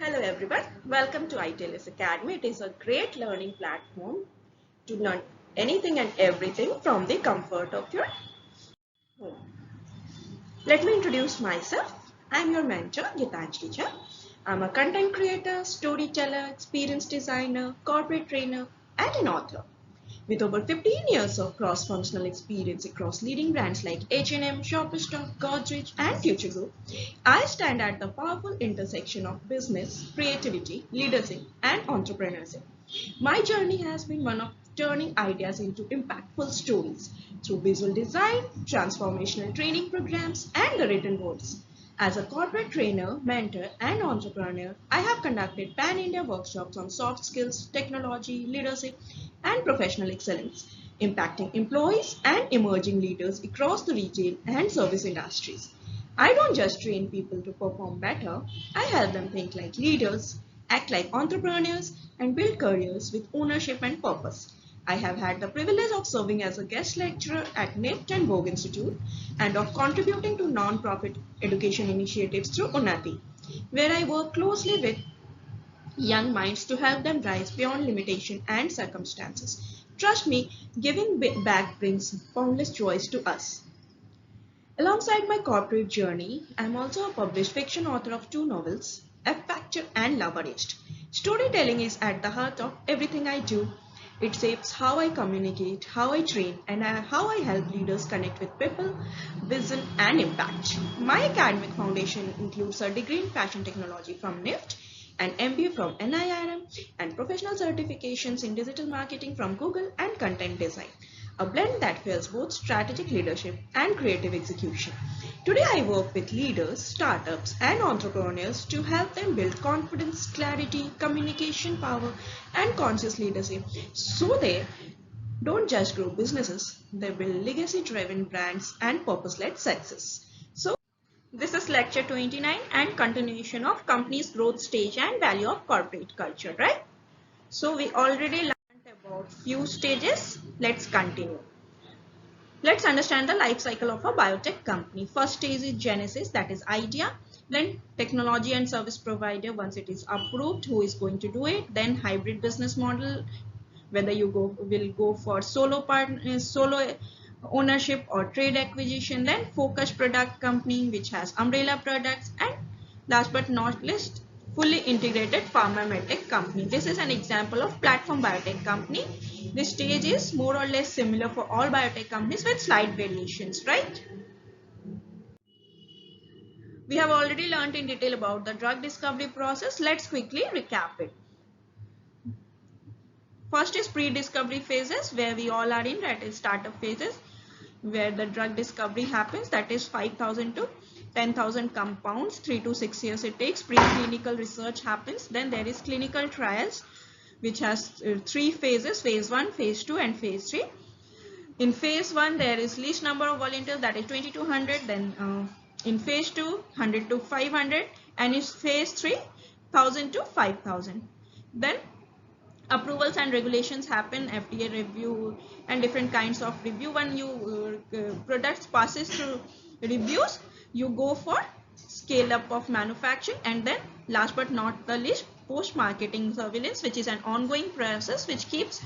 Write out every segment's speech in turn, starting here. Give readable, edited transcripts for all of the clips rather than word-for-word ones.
Hello everyone, welcome to ITLS Academy. It is a great learning platform to learn anything and everything from the comfort of your home. Let me introduce myself. I am your mentor, Gitanjali Jha. I am a content creator, storyteller, experience designer, corporate trainer, and an author. With over 15 years of cross-functional experience across leading brands like H&M, Shoppers Stop, Godrej, and Future Group, I stand at the powerful intersection of business, creativity, leadership, and entrepreneurship. My journey has been one of turning ideas into impactful stories through visual design, transformational training programs, and the written words. As a corporate trainer, mentor, and entrepreneur, I have conducted pan India workshops on soft skills, technology, leadership, and professional excellence, impacting employees and emerging leaders across the retail and service industries. I don't just train people to perform better, I help them think like leaders, act like entrepreneurs, and build careers with ownership and purpose. I have had the privilege of serving as a guest lecturer at NIFT and Vogue Institute and of contributing to non-profit education initiatives through Unnati, where I work closely with young minds to help them rise beyond limitation and circumstances. Trust me, giving back brings boundless joys to us. Alongside my corporate journey, I am also a published fiction author of two novels, F Factor and Love Arranged. Storytelling is at the heart of everything I do. It shapes how I communicate, how I train, and how I help leaders connect with people, vision, and impact. My academic foundation includes a degree in fashion technology from NIFT, an MBA from NIRM, and professional certifications in digital marketing from Google and content design, a blend that fuels both strategic leadership and creative execution. Today, I work with leaders, startups, and entrepreneurs to help them build confidence, clarity, communication power, and conscious leadership so they don't just grow businesses, they build legacy driven brands and purpose led success. So, this is lecture 29 and continuation of company's growth stage and value of corporate culture, right? So, we already learned about few stages. Let's continue. Let's understand the life cycle of a biotech company. First stage is genesis, that is idea. Then technology and service provider, once it is approved, who is going to do it. Then hybrid business model, whether you will go for solo ownership or trade acquisition. Then focused product company, which has umbrella products, and last but not least, fully integrated pharma medtech company. This is an example of platform biotech company. This stage is more or less similar for all biotech companies with slight variations, right? We have already learned in detail about the drug discovery process. Let's quickly recap it. First is pre-discovery phases, where we all are in, that is startup phases, where the drug discovery happens, that is 5,000 to 10,000 compounds, 3 to 6 years it takes. Preclinical research happens. Then there is clinical trials, which has 3 phases, phase 1, phase 2 and phase 3. In phase 1, there is least number of volunteers, that is 20 to 100. Then in phase 2, 100 to 500. And in phase 3, 1,000 to 5,000. Then approvals and regulations happen, FDA review and different kinds of review. When you products passes through reviews, you go for scale up of manufacturing. And then last but not the least, post marketing surveillance, which is an ongoing process which keeps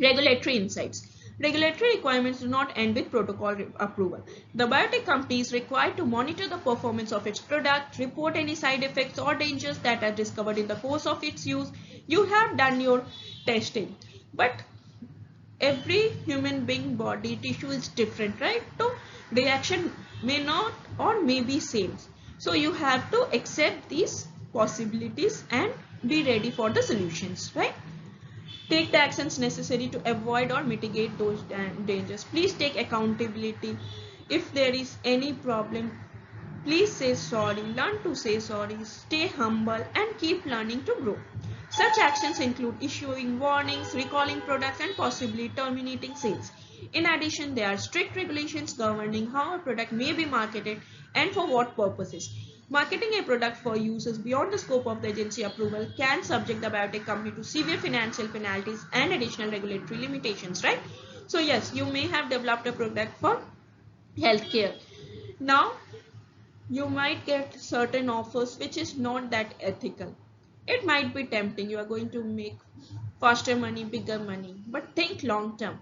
regulatory insights. Regulatory requirements do not end with protocol approval. The biotech company is required to monitor the performance of its product, report any side effects or dangers that are discovered in the course of its use. You have done your testing, but every human being body tissue is different, right? So reaction may not or may be same. So you have to accept these possibilities and be ready for the solutions, right? Take the actions necessary to avoid or mitigate those dangers. Please take accountability. If there is any problem, please say sorry. Learn to say sorry. Stay humble and keep learning to grow. Such actions include issuing warnings, recalling products, and possibly terminating sales. In addition, there are strict regulations governing how a product may be marketed and for what purposes. Marketing a product for uses beyond the scope of the agency approval can subject the biotech company to severe financial penalties and additional regulatory limitations, right? So yes, you may have developed a product for healthcare. Now, You might get certain offers which is not that ethical. It might be tempting. You are going to make faster money, bigger money, but think long term.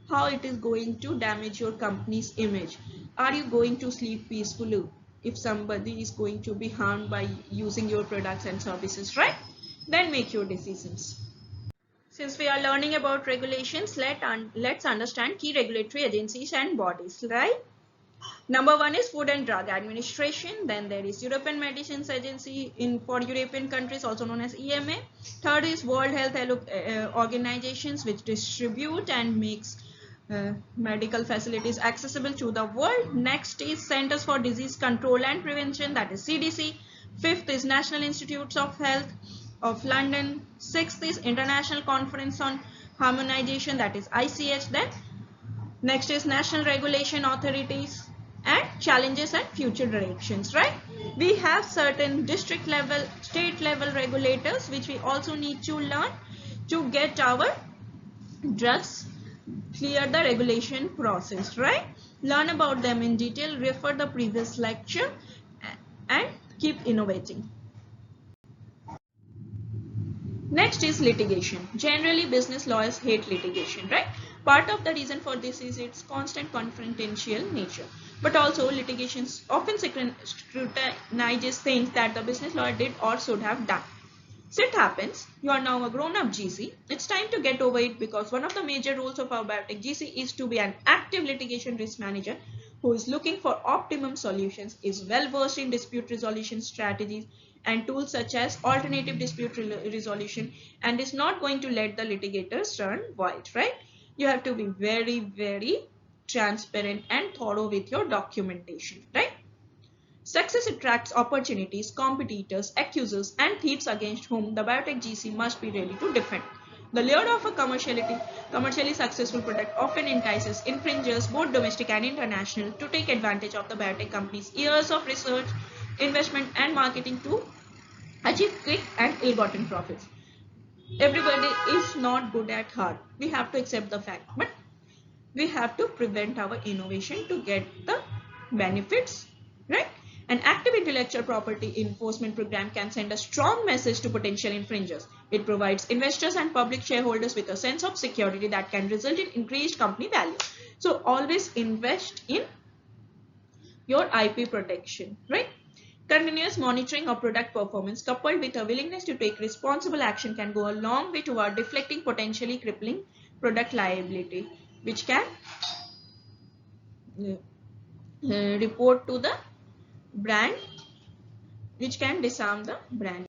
How it is going to damage your company's image. Are you going to sleep peacefully if somebody is going to be harmed by using your products and services, right? Then make your decisions. Since we are learning about regulations, let's understand key regulatory agencies and bodies, right? Number one is Food and Drug Administration. Then there is European Medicines Agency for European countries, also known as EMA. Third is World Health Organizations, which distribute and makes medical facilities accessible to the world. Next is Centers for Disease Control and Prevention, that is CDC. Fifth is National Institutes of Health of London. Sixth is International Conference on Harmonization, that is ICH. Then next is National Regulation Authorities and challenges and future directions, right? We have certain district level, state level regulators which we also need to learn to get our drugs clear the regulation process, right? Learn about them in detail, refer the previous lecture and keep innovating. Next is litigation. Generally, business lawyers hate litigation, right? Part of the reason for this is its constant confrontational nature. But also, litigation often scrutinizes things that the business lawyer did or should have done. So it happens, you are now a grown-up GC. It's time to get over it because one of the major roles of our biotech GC is to be an active litigation risk manager who is looking for optimum solutions, is well versed in dispute resolution strategies and tools such as alternative dispute resolution, and is not going to let the litigators run wild, right? You have to be very, very transparent and thorough with your documentation, right? Success attracts opportunities, competitors, accusers, and thieves against whom the biotech GC must be ready to defend. The lure of a commercially successful product often entices infringers, both domestic and international, to take advantage of the biotech company's years of research, investment, and marketing to achieve quick and ill-gotten profits. Everybody is not good at heart. We have to accept the fact, but we have to prevent our innovation to get the benefits, right? An active intellectual property enforcement program can send a strong message to potential infringers. It provides investors and public shareholders with a sense of security that can result in increased company value. So always invest in your IP protection, right? Continuous monitoring of product performance coupled with a willingness to take responsible action can go a long way toward deflecting potentially crippling product liability, which can report to the brand, which can disarm the brand.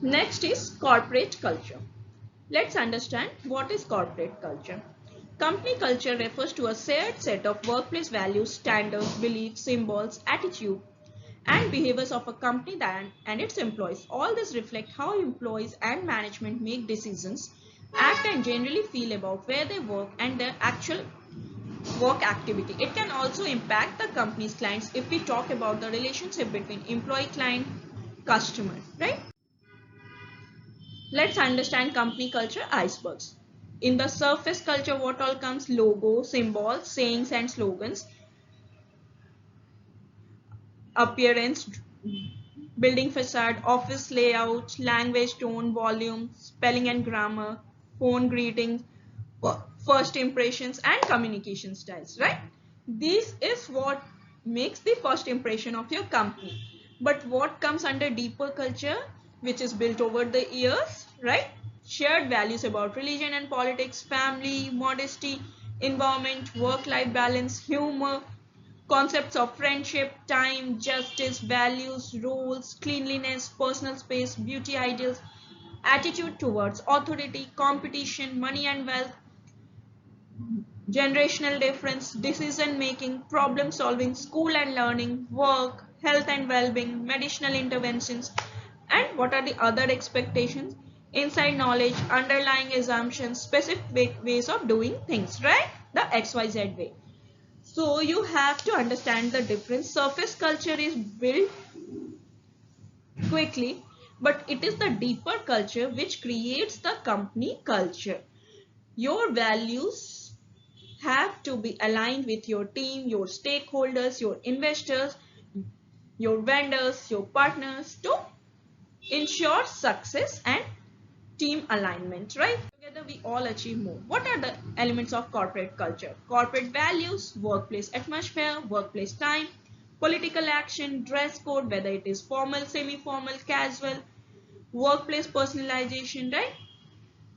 Next is corporate culture. Let's understand what is corporate culture. Company culture refers to a shared set of workplace values, standards, beliefs, symbols, attitude, and behaviors of a company and its employees. All this reflect how employees and management make decisions act and generally feel about where they work and their actual work activity. It can also impact the company's clients if we talk about the relationship between employee, client, customer, right? Let's understand company culture icebergs. In the surface culture, what all comes? Logo, symbols, sayings and slogans, appearance, building facade, office layout, language, tone, volume, spelling and grammar, phone greetings, first impressions and communication styles, right? This is what makes the first impression of your company. But what comes under deeper culture, which is built over the years, right? Shared values about religion and politics, family, modesty, environment, work-life balance, humor, concepts of friendship, time, justice, values, roles, cleanliness, personal space, beauty ideals, attitude towards authority, competition, money and wealth, generational difference, decision making, problem solving, school and learning, work, health and well-being, medicinal interventions, and what are the other expectations, inside knowledge, underlying assumptions, specific ways of doing things, right? The XYZ way. So you have to understand the difference. Surface culture is built quickly, but it is the deeper culture which creates the company culture. Your values have to be aligned with your team, your stakeholders, your investors, your vendors, your partners to ensure success and team alignment, right? Together we all achieve more. What are the elements of corporate culture? Corporate values, workplace atmosphere, workplace time, political action, dress code, whether it is formal, semi-formal, casual, workplace personalization, right?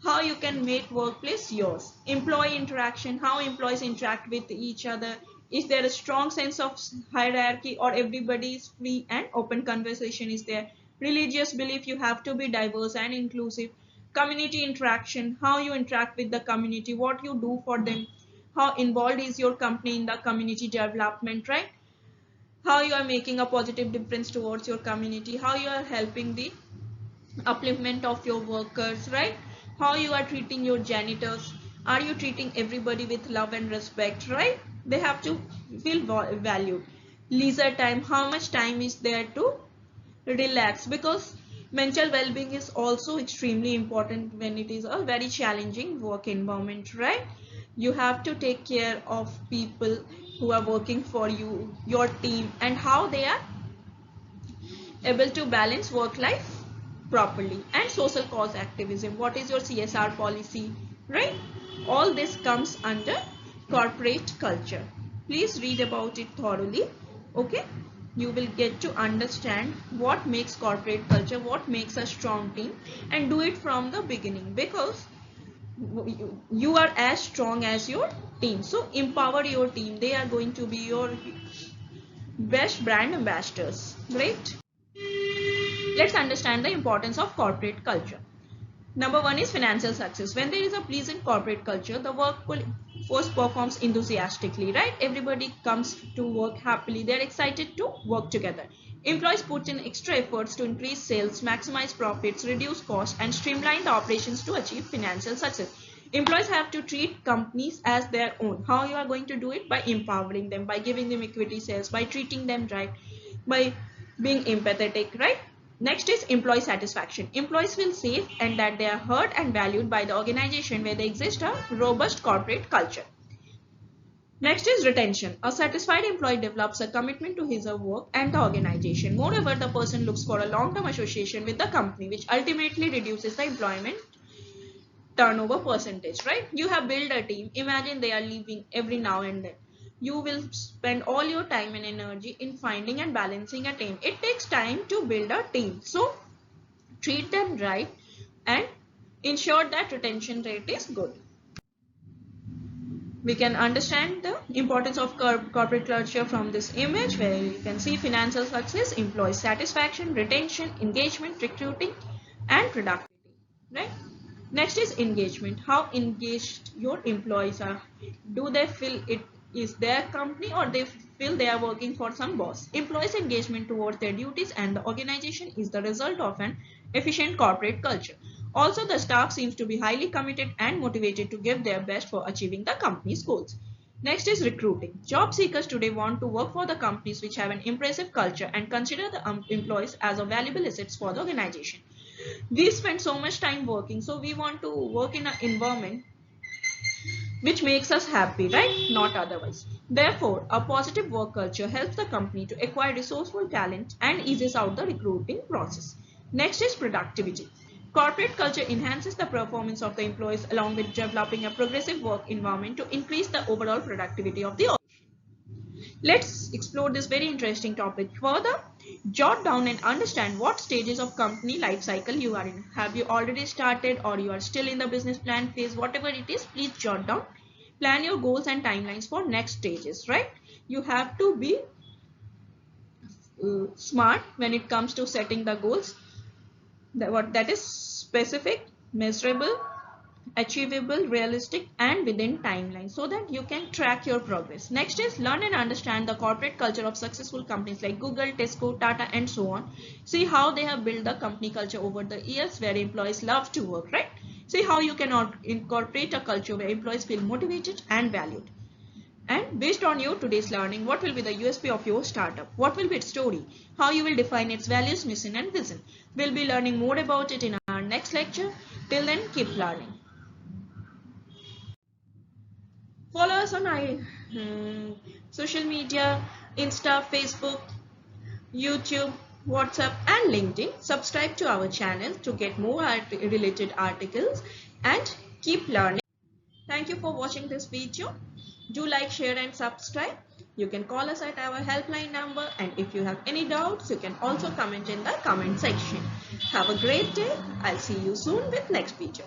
How you can make workplace yours. Employee interaction, how employees interact with each other. Is there a strong sense of hierarchy or everybody is free and open conversation is there? Religious belief, you have to be diverse and inclusive. Community interaction, how you interact with the community, what you do for them, how involved is your company in the community development, right? How you are making a positive difference towards your community, how you are helping the upliftment of your workers, right? How you are treating your janitors, are you treating everybody with love and respect, right? They have to feel valued. Leisure time, how much time is there to relax, because mental well-being is also extremely important when it is a very challenging work environment, right? You have to take care of people who are working for you, your team, and how they are able to balance work life properly. And social cause activism, what is your CSR policy, right? All this comes under corporate culture. Please read about it thoroughly. Okay, you will get to understand what makes corporate culture, what makes a strong team, and do it from the beginning, because you are as strong as your team. So empower your team, they are going to be your best brand ambassadors, right? Let's understand the importance of corporate culture. Number one is financial success. When there is a pleasant corporate culture, the workforce performs enthusiastically, right? Everybody comes to work happily. They're excited to work together. Employees put in extra efforts to increase sales, maximize profits, reduce costs, and streamline the operations to achieve financial success. Employees have to treat companies as their own. How you are going to do it? By empowering them, by giving them equity shares, by treating them right, by being empathetic, right? Next is employee satisfaction. Employees feel safe and that they are heard and valued by the organization where they exist a robust corporate culture. Next is retention. A satisfied employee develops a commitment to his or her work and the organization. Moreover, the person looks for a long-term association with the company, which ultimately reduces the employment turnover percentage, right? You have built a team. Imagine they are leaving every now and then. You will spend all your time and energy in finding and balancing a team. It takes time to build a team. So treat them right and ensure that retention rate is good. We can understand the importance of corporate culture from this image, where you can see financial success, employee satisfaction, retention, engagement, recruiting, and productivity, right? Next is engagement. How engaged your employees are. Do they feel it is their company or they feel they are working for some boss? Employees' engagement towards their duties and the organization is the result of an efficient corporate culture. Also, the staff seems to be highly committed and motivated to give their best for achieving the company's goals. Next is recruiting. Job seekers today want to work for the companies which have an impressive culture and consider the employees as a valuable assets for the organization. We spend so much time working, so we want to work in an environment which makes us happy, right? Not otherwise. Therefore, a positive work culture helps the company to acquire resourceful talent and eases out the recruiting process. Next is productivity. Corporate culture enhances the performance of the employees along with developing a progressive work environment to increase the overall productivity of the organization. Let's explore this very interesting topic further. Jot down and understand what stages of company life cycle you are in. Have you already started or you are still in the business plan phase? Whatever it is, please jot down. Plan your goals and timelines for next stages, right? You have to be smart when it comes to setting the goals. That is specific, measurable, achievable, realistic, and within timeline so that you can track your progress. Next is learn and understand the corporate culture of successful companies like Google, Tesco, Tata, and so on. See how they have built the company culture over the years where employees love to work, right? See how you can incorporate a culture where employees feel motivated and valued. And based on your today's learning, what will be the USP of your startup? What will be its story? How you will define its values, mission, and vision? We'll be learning more about it in our next lecture. Till then, keep learning. Follow us on social media, Insta, Facebook, YouTube, WhatsApp, and LinkedIn. Subscribe to our channel to get more related articles and keep learning. Thank you for watching this video. Do like, share, and subscribe. You can call us at our helpline number, and if you have any doubts, you can also comment in the comment section. Have a great day. I'll see you soon with next video.